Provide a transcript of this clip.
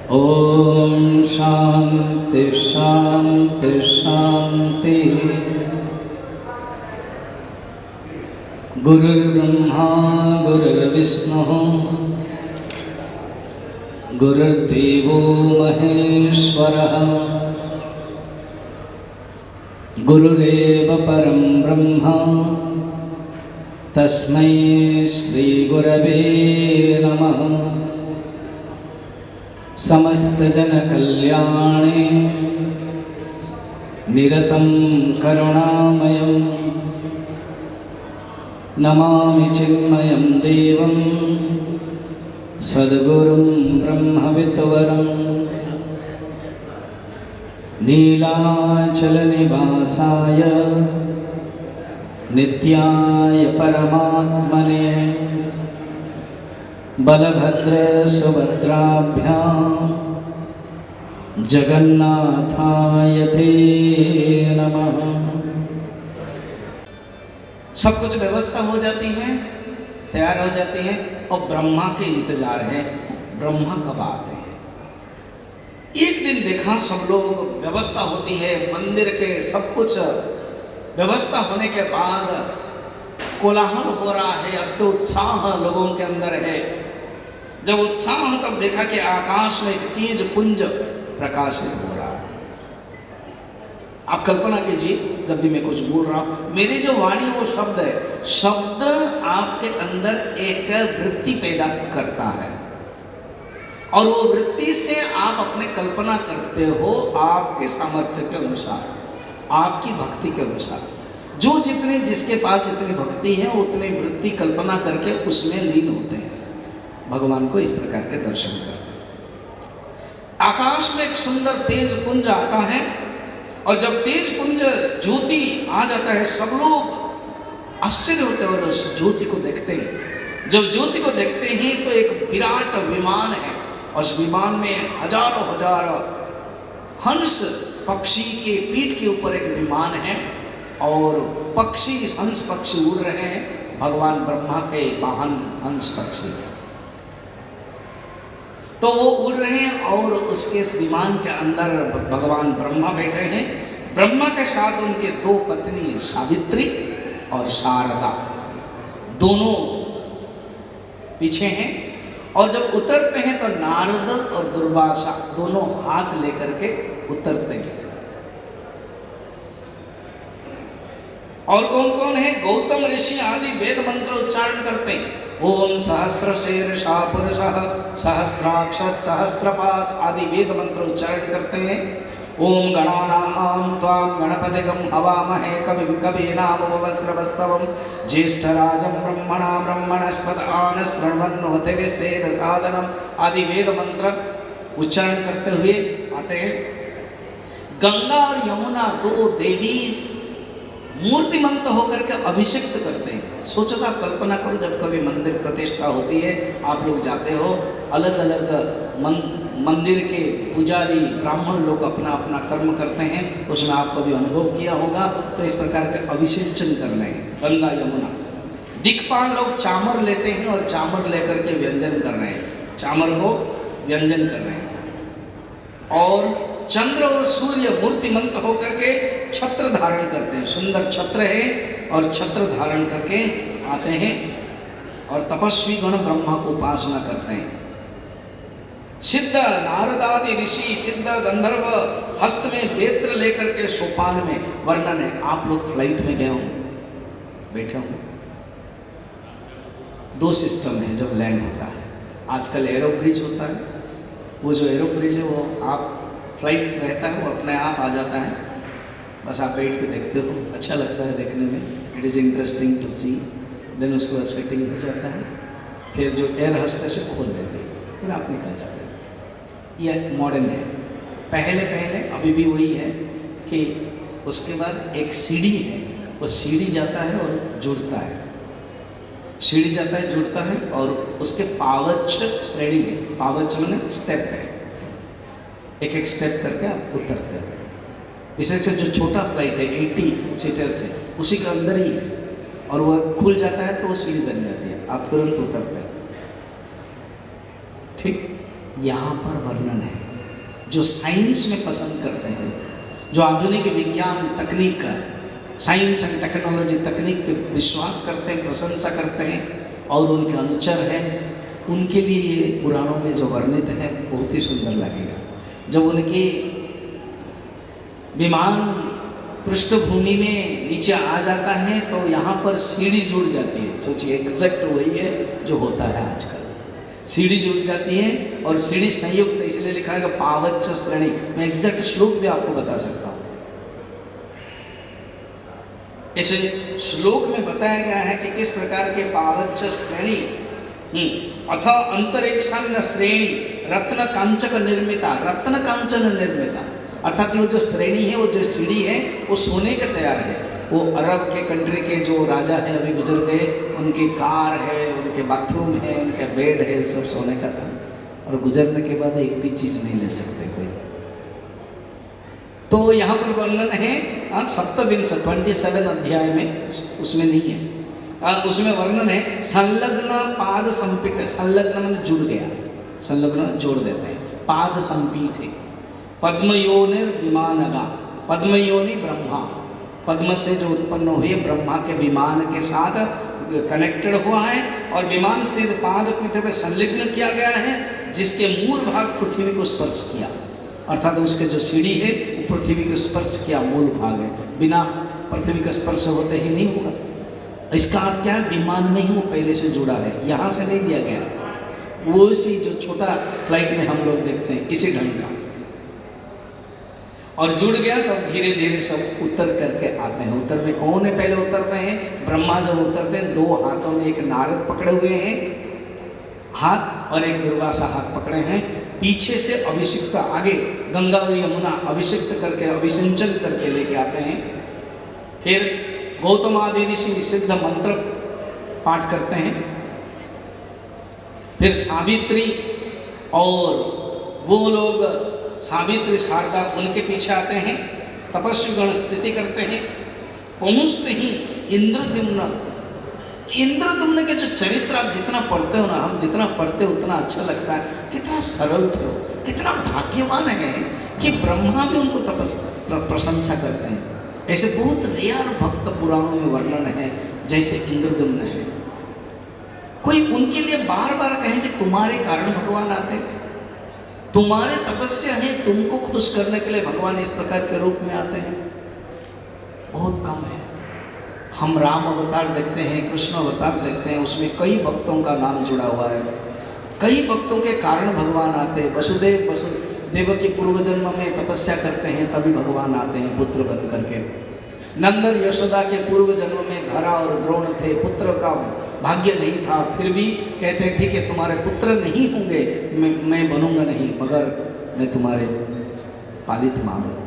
ओम शांति शांति शांति। गुरुर्ब्रह्मा गुरुर्विष्णुः गुरुर्देवो महेश्वरः गुरुरेव परं ब्रह्म तस्मै श्री गुरवे नमः। समस्त जन कल्याणे निरतं करुणामयं नमामि चिन्मयं देवं सद्गुरुं ब्रह्मविद्वरं नीलाचलनिवासाय नित्याय परमात्मने बलभद्र सुभद्राभ्यां जगन्नाथाय ते नमः। सब कुछ व्यवस्था हो जाती है, तैयार हो जाती है और ब्रह्मा के इंतजार है, ब्रह्मा कब आते हैं। एक दिन देखा सब लोग व्यवस्था होती है मंदिर के, सब कुछ व्यवस्था होने के बाद कोलाहल हो रहा है, अत्युत्साह लोगों के अंदर है। जब उत्साह तब देखा कि आकाश में एक तेज पुंज प्रकाशित हो रहा है। आप कल्पना कीजिए, जब भी मैं कुछ बोल रहा हूं, मेरी जो वाणी वो शब्द है, शब्द आपके अंदर एक वृत्ति पैदा करता है और वो वृत्ति से आप अपने कल्पना करते हो आपके सामर्थ्य के अनुसार, आपकी भक्ति के अनुसार। जो जितने जिसके पास जितनी भक्ति है उतनी वृत्ति कल्पना करके उसमें लीन होते हैं, भगवान को इस प्रकार के दर्शन करते हैं। आकाश में एक सुंदर तेज पुंज आता है और जब तेज पुंज ज्योति आ जाता है सब लोग आश्चर्य होते हैं और उस ज्योति को देखते हैं। जब ज्योति को देखते हैं तो एक विराट विमान है और उस विमान में हजारों हजार हंस पक्षी के पीठ के ऊपर एक विमान है और पक्षी हंस पक्षी उड़ रहे हैं, भगवान ब्रह्मा के वाहन हंस पक्षी। तो वो उड़ रहे हैं और उसके इस विमान के अंदर भगवान ब्रह्मा बैठे हैं। ब्रह्मा के साथ उनके दो पत्नी सावित्री और शारदा दोनों पीछे हैं और जब उतरते हैं तो नारद और दुर्वासा दोनों हाथ लेकर के उतरते हैं। और कौन कौन है? गौतम ऋषि आदि वेद मंत्र उच्चारण करते हैं। ओम सहस्र शीर्षा पुरुषः सहस्राक्ष सहस्रपाद आदि वेद मंत्र उच्चारण करते हैं। ओम गणानां त्वां गणपतिगं हवामहे कविं कवीनामुपमश्रवस्तवं ज्येष्ठराजं ब्रह्मणस्पत आनशृण्वन्नोति साधनम आदि वेद मंत्र उच्चारण करते हुए आते हैं। गंगा और यमुना दो देवी मूर्तिमंत होकर के अभिषेक करते हैं। सोचो आप कल्पना करो, जब कभी मंदिर प्रतिष्ठा होती है, आप लोग जाते हो, अलग अलग मंदिर के पुजारी ब्राह्मण लोग अपना अपना कर्म करते हैं, उसमें आपको भी अनुभव किया होगा। तो इस प्रकार के अभिषेचन कर रहे हैं गंगा यमुना। दिक्पाल लोग चामर लेते हैं और चामर लेकर के व्यंजन कर रहे हैं, चामर को व्यंजन कर रहे हैं। और चंद्र और सूर्य मूर्तिमंत होकर के छत्र धारण करते हैं, सुंदर छत्र है और छत्र धारण करके आते हैं और तपस्वी गण ब्रह्मा को उपासना करते हैं। सिद्ध नारदादि ऋषि सिद्ध गंधर्व हस्त में बेत्र लेकर के सोपान में वर्णन है। आप लोग फ्लाइट में गए होंगे, बैठे होंगे। दो सिस्टम है जब लैंड होता है। आजकल एरो ब्रिज होता है, वो जो एरो ब्रिज है वो आप फ्लाइट रहता है वो अपने आप आ जाता है, बस आप बैठ के देखते हो, अच्छा लगता है देखने में, it is interesting to see. Then उसके बाद सेटिंग हो जाता है, फिर जो एयर हस्टेस है खोल देते हैं, फिर आप निकल जाते हैं। ये मॉडर्न है। पहले अभी भी वही है कि उसके बाद एक सीढ़ी है, वो सीढ़ी जाता है और जुड़ता है, सीढ़ी जाता है जुड़ता है और उसके पावच श्रेणी है, पावच मैंने स्टेप है, एक एक स्टेप करके आप उतरते हो। इसे जो छोटा फ्लाइट है 80 सीटर से उसी के अंदर ही है और वह खुल जाता है तो वो सीढ़ी बन जाती है, आप तुरंत उतरते हैं। ठीक, यहाँ पर वर्णन है। जो साइंस में पसंद करते हैं, जो आधुनिक विज्ञान तकनीक का, साइंस एंड टेक्नोलॉजी तकनीक पे विश्वास करते हैं, प्रशंसा करते हैं और उनके अनुचर हैं, उनके लिए ये पुराणों में जो वर्णित है बहुत ही सुंदर लगेगा। जब उनकी विमान पृष्ठभूमि में नीचे आ जाता है तो यहाँ पर सीढ़ी जुड़ जाती है। सोचिए, एग्जैक्ट वही है जो होता है आजकल। सीढ़ी जुड़ जाती है और सीढ़ी संयुक्त, इसलिए लिखा है पावच्च श्रेणी। मैं एग्जैक्ट श्लोक भी आपको बता सकता हूँ। इस श्लोक में बताया गया है कि किस प्रकार के पावच्च श्रेणी अथ अंतरिक्षान्न श्रेणी रत्न कांचक निर्मिता, रत्न कांचन निर्मिता, अर्थात वो जो श्रेणी है, वो जो सीढ़ी है, वो सोने के तैयार है। वो अरब के कंट्री के जो राजा है अभी गुजर गए, उनकी कार है, उनके बाथरूम है, उनका बेड है, सब सोने का था और गुजरने के बाद एक भी चीज नहीं ले सकते कोई। तो यहाँ पर वर्णन है सप्तविंश 27 अध्याय में, उसमें नहीं है, उसमें वर्णन है संलग्न पाद संपीठ। संलग्न मैंने जुड़ गया, संलग्न जोड़ देते हैं, पाद संपीठ है। पद्मयोनिर विमानगा, पद्मयोनि ब्रह्मा, पद्म से जो उत्पन्न हुए ब्रह्मा के विमान के साथ कनेक्टेड हुआ है और विमान स्थित पाद पीठ में संलग्न किया गया है, जिसके मूल भाग पृथ्वी को स्पर्श किया, अर्थात उसके जो सीढ़ी है वो पृथ्वी को स्पर्श किया, मूल भाग है, बिना पृथ्वी का स्पर्श होते ही नहीं होगा। इसका अर्थ क्या है? विमान में ही वो पहले से जुड़ा है, यहाँ से नहीं दिया गया। वो इसी जो छोटा फ्लाइट में हम लोग देखते हैं इसी ढंग का, और जुड़ गया तब धीरे धीरे सब उतर करके आते हैं। उतर में कौन है? पहले उतरते हैं ब्रह्मा। जब उतरते हैं 2 हाथों में एक नारद पकड़े हुए हैं हाथ और एक दुर्वासा हाथ पकड़े हैं। पीछे से अभिषिक्त, आगे गंगा और यमुना अभिषिक्त करके, अभिसिंचन करके लेके आते हैं। फिर गौतम आदि ऋषि सिद्ध मंत्र पाठ करते हैं। फिर सावित्री और वो लोग, सावित्री शारदा, उनके पीछे आते हैं। तपस्वी गण स्थिति करते हैं। पहुँचते ही इंद्रद्युम्न, इंद्रद्युम्न के जो चरित्र आप जितना पढ़ते हो ना, हम जितना पढ़ते हो उतना अच्छा लगता है। कितना सरल थे, कितना भाग्यवान है कि ब्रह्मा भी उनको प्रशंसा करते हैं। ऐसे बहुत रेयर भक्त पुराणों में वर्णन है, जैसे इंद्रद्युम्न है। कोई उनके लिए बार बार कहे कि तुम्हारे कारण भगवान आते, तुम्हारे तपस्या है, तुमको खुश करने के लिए भगवान इस प्रकार के रूप में आते हैं, बहुत कम है। हम राम अवतार देखते हैं, कृष्ण अवतार देखते हैं, उसमें कई भक्तों का नाम जुड़ा हुआ है। कई भक्तों के कारण भगवान आते हैं। वसुदेव के पूर्व जन्म में तपस्या करते हैं, तभी भगवान आते हैं पुत्र बन करके। नंदन यशोदा के पूर्व जन्म में धरा और द्रोण थे, पुत्र का भाग्य नहीं था, फिर भी कहते हैं ठीक है तुम्हारे पुत्र नहीं होंगे, मैं बनूंगा नहीं, मगर मैं तुम्हारे पालित मां बनूंगा।